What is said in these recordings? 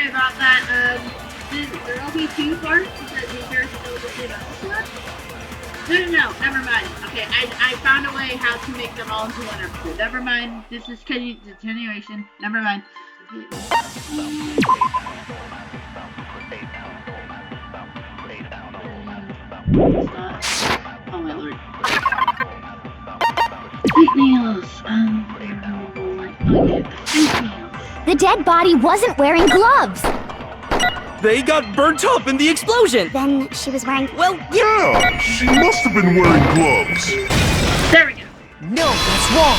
sorry about that. Did there all be two parts? Is there still the same episode? No, never mind. Okay, I found a way how to make them all into one episode. Never mind. This is continuation. Never mind. Oh my lord. Fake nails. Okay, fake nails. The dead body wasn't wearing gloves. They got burnt up in the explosion! Then she was wearing... Well, Yeah, she must have been wearing gloves. There we go. no, that's wrong!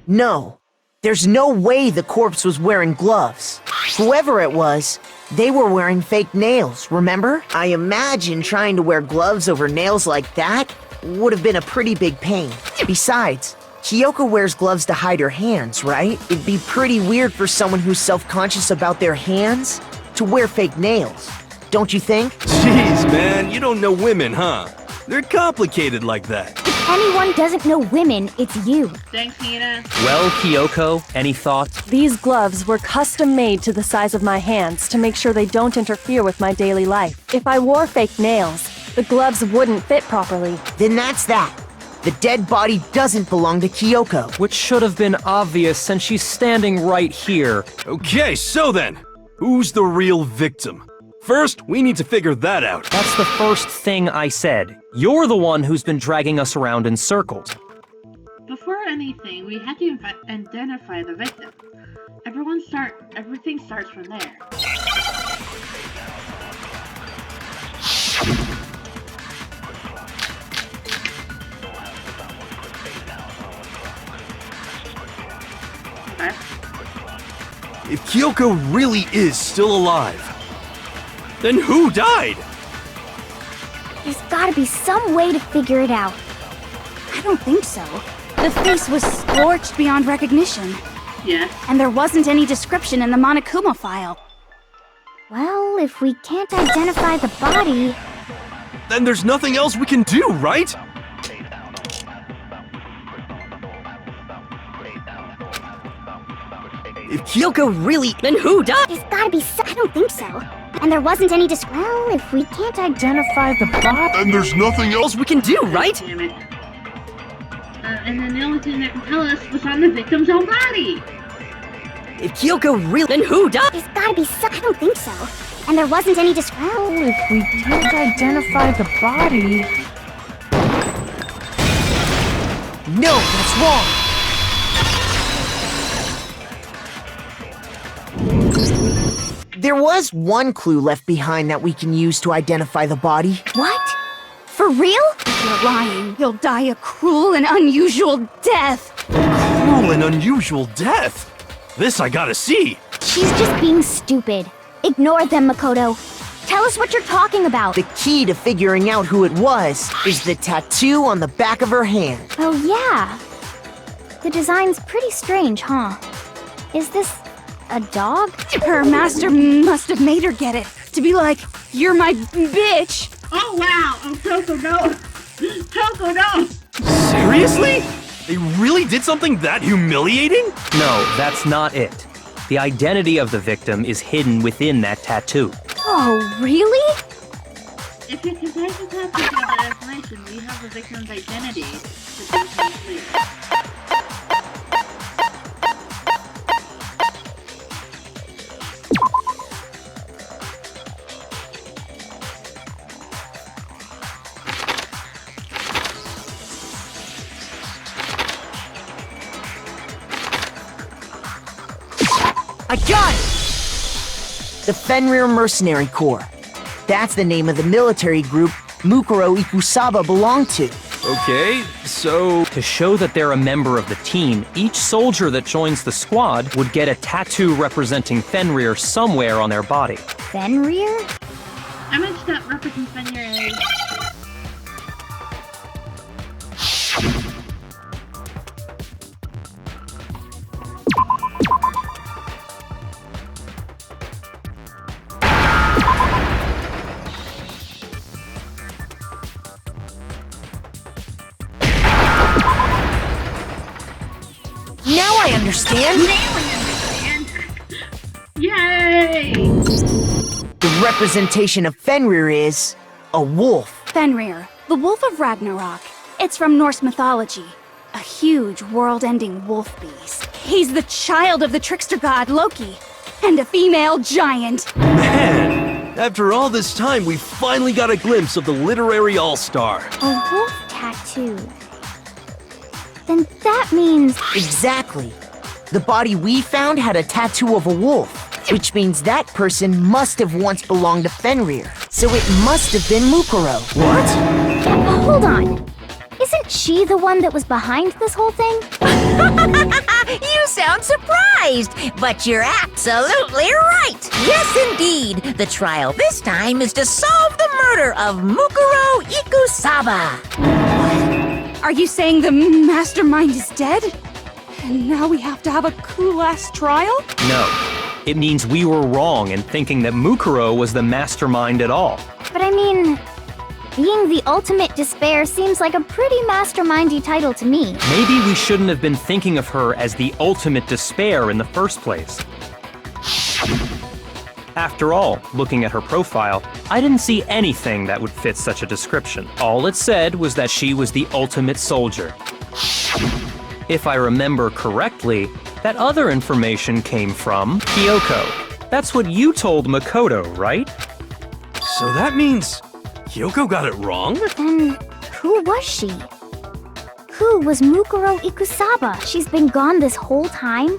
No, there's no way the corpse was wearing gloves. Whoever it was, they were wearing fake nails, remember? I imagine trying to wear gloves over nails like that would have been a pretty big pain. Besides, Kyoko wears gloves to hide her hands, right? It'd be pretty weird for someone who's self-conscious about their hands to wear fake nails, don't you think? Jeez, man, you don't know women, huh? They're complicated like that. If anyone doesn't know women, it's you. Thanks, Nina. Well, Kyoko, any thoughts? These gloves were custom made to the size of my hands to make sure they don't interfere with my daily life. If I wore fake nails, the gloves wouldn't fit properly. Then that's that. The dead body doesn't belong to Kyoko. Which should have been obvious since she's standing right here. Okay, so then, who's the real victim? First, we need to figure that out. That's the first thing I said. You're the one who's been dragging us around in circles. Before anything, we had to identify the victim. Everything starts from there. Okay. If Kyoko really is still alive, then who died? There's gotta be some way to figure it out. I don't think so. The face was scorched beyond recognition, Yeah. and there wasn't any description in the Monokuma file. Well, if we can't identify the body... Then there's nothing else we can do, right? If Kyoko really... Then who died? There's gotta be I don't think so. And there wasn't any Well, if we can't identify the body... And there's nothing else We can do, right? Damn it. And then the only thing that can tell us was on the victim's own body. If Kyoko really... Then who died? There's gotta be I don't think so. And there wasn't any Well, if we can't identify the body... No, that's wrong. There was one clue left behind that we can use to identify the body. What? For real? If you're lying, you'll die a cruel and unusual death. Cruel and unusual death. This I gotta see. She's just being stupid. Ignore them, Makoto. Tell us what you're talking about. The key to figuring out who it was is the tattoo on the back of her hand. Oh, yeah. The design's pretty strange, huh? Is this a dog? Her master must have made her get it. To be like, you're my bitch. Oh wow! Oh Coco no! Coco no! Seriously? They really did something that humiliating? No, that's not it. The identity of the victim is hidden within that tattoo. Oh, really? If you can take the tattoo of that information, we have the victim's identity to be complete. I got it! The Fenrir Mercenary Corps. That's the name of the military group Mukuro Ikusaba belonged to. Okay, so... To show that they're a member of the team, each soldier that joins the squad would get a tattoo representing Fenrir somewhere on their body. Fenrir? How much that represents Fenrir is? understand? Nailing it, man. Yay! The representation of Fenrir is a wolf. Fenrir, the wolf of Ragnarok. It's from Norse mythology. A huge, world-ending wolf beast. He's the child of the trickster god Loki, and a female giant. Man, after all this time, we finally got a glimpse of the literary all-star. A wolf tattoo. Then that means... Exactly. The body we found had a tattoo of a wolf, which means that person must have once belonged to Fenrir. So it must have been Mukuro. What? Hold on. Isn't she the one that was behind this whole thing? You sound surprised, but you're absolutely right. Yes, indeed. The trial this time is to solve the murder of Mukuro Ikusaba. Are you saying the mastermind is dead? And now we have to have a cool-ass trial? No. It means we were wrong in thinking that Mukuro was the mastermind at all. But I mean, being the ultimate despair seems like a pretty mastermindy title to me. Maybe we shouldn't have been thinking of her as the ultimate despair in the first place. After all, looking at her profile, I didn't see anything that would fit such a description. All it said was that she was the ultimate soldier. If I remember correctly, that other information came from Kyoko. That's what you told Makoto, right? So that means Kyoko got it wrong? Then who was she? Who was Mukuro Ikusaba? She's been gone this whole time?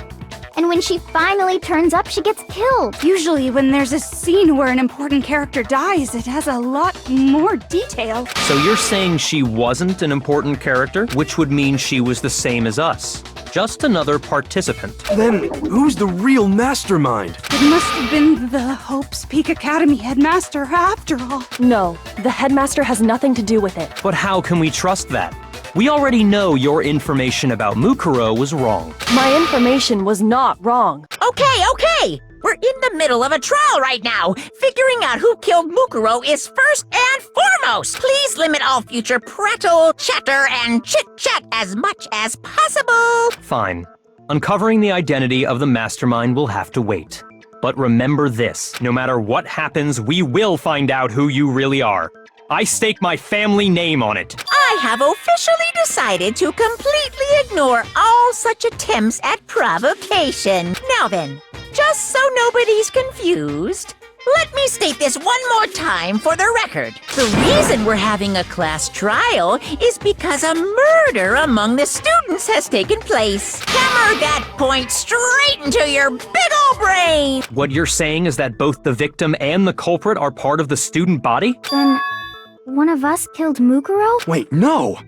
And when she finally turns up, she gets killed. Usually when there's a scene where an important character dies, it has a lot more detail. So you're saying she wasn't an important character, which would mean she was the same as us. Just another participant. Then who's the real mastermind? It must have been the Hope's Peak Academy headmaster after all. No, the headmaster has nothing to do with it. But how can we trust that? We already know your information about Mukuro was wrong. My information was not wrong. Okay. We're in the middle of a trial right now. Figuring out who killed Mukuro is first and foremost. Please limit all future prattle, chatter, and chit-chat as much as possible. Fine. Uncovering the identity of the mastermind will have to wait. But remember this, no matter what happens, we will find out who you really are. I stake my family name on it. I have officially decided to completely ignore all such attempts at provocation. Now then, just so nobody's confused, let me state this one more time for the record. The reason we're having a class trial is because a murder among the students has taken place. Hammer that point straight into your big ol' brain! What you're saying is that both the victim and the culprit are part of the student body? Then one of us killed Mukuro? Wait, no!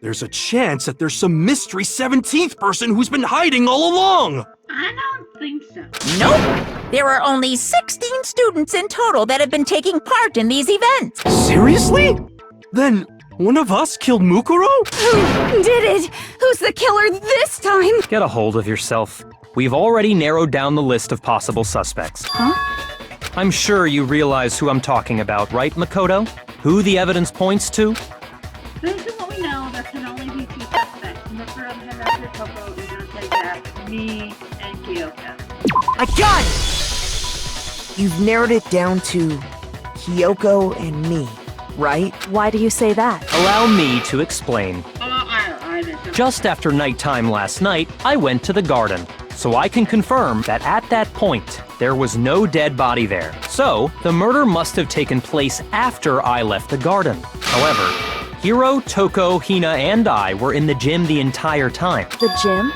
There's a chance that there's some mystery 17th person who's been hiding all along! I don't think so. Nope! There are only 16 students in total that have been taking part in these events. Seriously? Then one of us killed Mukuro? Who did it? Who's the killer this time? Get a hold of yourself. We've already narrowed down the list of possible suspects. Huh? I'm sure you realize who I'm talking about, right, Makoto? Who the evidence points to? Based on what we know, there can only be two suspects. Mukuro and Headmaster Toko is going to take that. Me and Kyoko. I got it! You've narrowed it down to Kyoko and me, right? Why do you say that? Allow me to explain. I missed Just after nighttime last night, I went to the garden. So I can confirm that at that point, there was no dead body there. So, the murder must have taken place after I left the garden. However, Hiro, Toko, Hina, and I were in the gym the entire time. The gym?